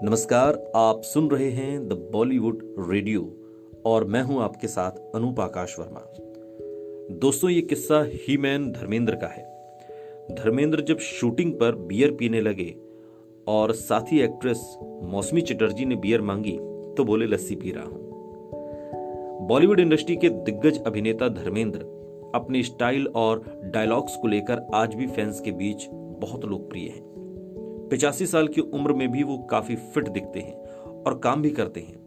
नमस्कार, आप सुन रहे हैं द बॉलीवुड रेडियो और मैं हूं आपके साथ अनूप आकाश वर्मा। दोस्तों, ये किस्सा ही मैन धर्मेंद्र का है। धर्मेंद्र जब शूटिंग पर बियर पीने लगे और साथी एक्ट्रेस मौसमी चटर्जी ने बियर मांगी तो बोले लस्सी पी रहा हूं। बॉलीवुड इंडस्ट्री के दिग्गज अभिनेता धर्मेंद्र अपने स्टाइल और डायलॉग्स को लेकर आज भी फैंस के बीच बहुत लोकप्रिय हैं। 85 साल की उम्र में भी वो काफी फिट दिखते हैं और काम भी करते हैं।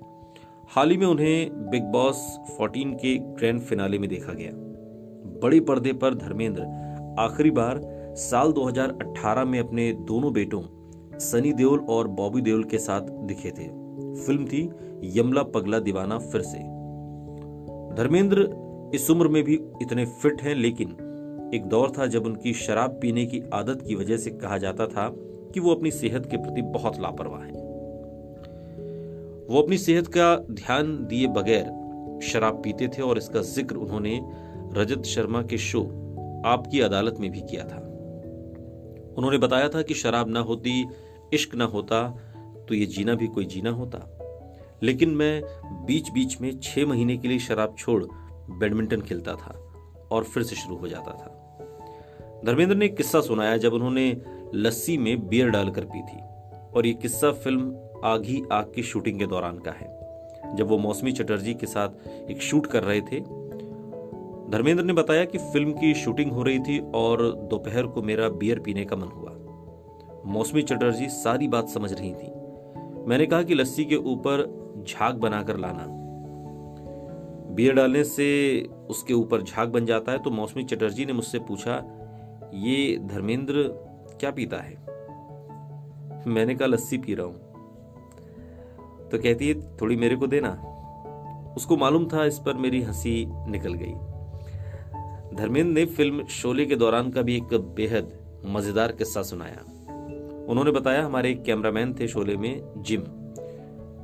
हाल ही में उन्हें बिग बॉस 14 के ग्रैंड फिनाले में देखा गया। बड़े पर्दे पर धर्मेंद्र आखिरी बार साल 2018 में अपने दोनों बेटों सनी देओल और बॉबी देओल के साथ दिखे थे। फिल्म थी यमला पगला दीवाना फिर से। धर्मेंद्र इस उम्र में भी इतने फिट हैं, लेकिन एक दौर था जब उनकी शराब पीने की आदत की वजह से कहा जाता था कि वो अपनी सेहत के प्रति बहुत लापरवाह हैं। वो अपनी सेहत का ध्यान दिए बगैर शराब पीते थे और इसका जिक्र उन्होंने रजत शर्मा के शो आपकी अदालत में भी किया था। उन्होंने बताया था कि शराब ना होती, इश्क ना होता तो ये जीना भी कोई जीना होता, लेकिन मैं बीच बीच में 6 महीने के लिए शराब छोड़ बैडमिंटन खेलता था और फिर से शुरू हो जाता था। धर्मेंद्र ने एक किस्सा सुनाया जब उन्होंने लस्सी में बियर डालकर पी थी, और ये किस्सा फिल्म आग ही आग की शूटिंग के दौरान का है, जब वो मौसमी चटर्जी के साथ एक शूट कर रहे थे। धर्मेंद्र ने बताया कि फिल्म की शूटिंग हो रही थी और दोपहर को मेरा बियर पीने का मन हुआ। मौसमी चटर्जी सारी बात समझ रही थी। मैंने कहा कि लस्सी के ऊपर झाग बनाकर लाना, बियर डालने से उसके ऊपर झाग बन जाता है। तो मौसमी चटर्जी ने मुझसे पूछा, ये धर्मेंद्र क्या पीता है? मैंने कहा लस्सी पी रहा हूं। तो कहती है थोड़ी मेरे को देना। उसको मालूम था इस पर मेरी हंसी निकल गई। धर्मेंद्र ने फिल्म शोले के दौरान का भी एक बेहद मजेदार किस्सा सुनाया। उन्होंने बताया, हमारे एक कैमरामैन थे शोले में जिम,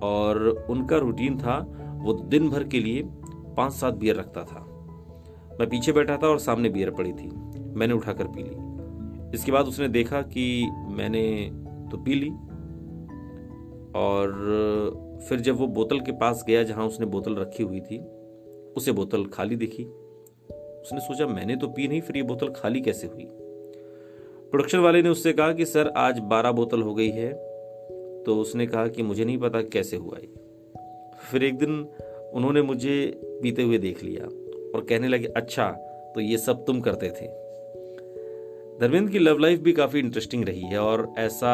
और उनका रूटीन था वो दिन भर के लिए 5-7 बियर रखता था। मैं पीछे बैठा था और सामने बियर पड़ी थी। मैंने उठाकर पी ली। इसके बाद उसने देखा कि मैंने तो पी ली, और फिर जब वो बोतल के पास गया जहां उसने बोतल रखी हुई थी, उसे बोतल खाली दिखी। उसने सोचा मैंने तो पी नहीं, फिर ये बोतल खाली कैसे हुई? प्रोडक्शन वाले ने उससे कहा कि सर आज 12 बोतल हो गई है। तो उसने कहा कि मुझे नहीं पता कैसे हुआ ये। फिर एक दिन उन्होंने मुझे पीते हुए देख लिया और कहने लगे, अच्छा तो ये सब तुम करते थे। धर्मेंद्र की लव लाइफ भी काफी इंटरेस्टिंग रही है, और ऐसा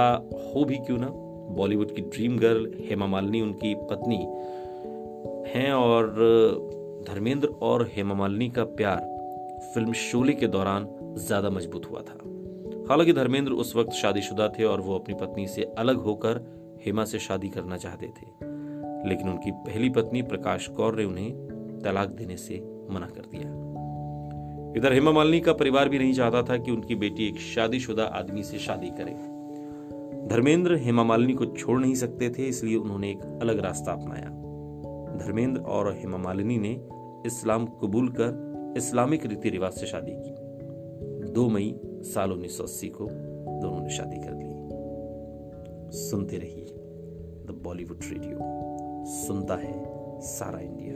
हो भी क्यों ना, बॉलीवुड की ड्रीम गर्ल हेमा मालिनी उनकी पत्नी हैं, और धर्मेंद्र और हेमा मालिनी का प्यार फिल्म शोले के दौरान ज्यादा मजबूत हुआ था। हालांकि धर्मेंद्र उस वक्त शादीशुदा थे और वो अपनी पत्नी से अलग होकर हेमा से शादी करना चाहते थे, लेकिन उनकी पहली पत्नी प्रकाश कौर ने उन्हें तलाक देने से मना कर दिया। इधर हेमा मालिनी का परिवार भी नहीं चाहता था कि उनकी बेटी एक शादीशुदा आदमी से शादी करे। धर्मेंद्र हेमा मालिनी को छोड़ नहीं सकते थे, इसलिए उन्होंने एक अलग रास्ता अपनाया। धर्मेंद्र और हेमा मालिनी ने इस्लाम कबूल कर इस्लामिक रीति रिवाज से शादी की। 2 मई साल 1980 को दोनों ने शादी कर ली। सुनते रहिए द बॉलीवुड रेडियो, सुनता है सारा इंडिया।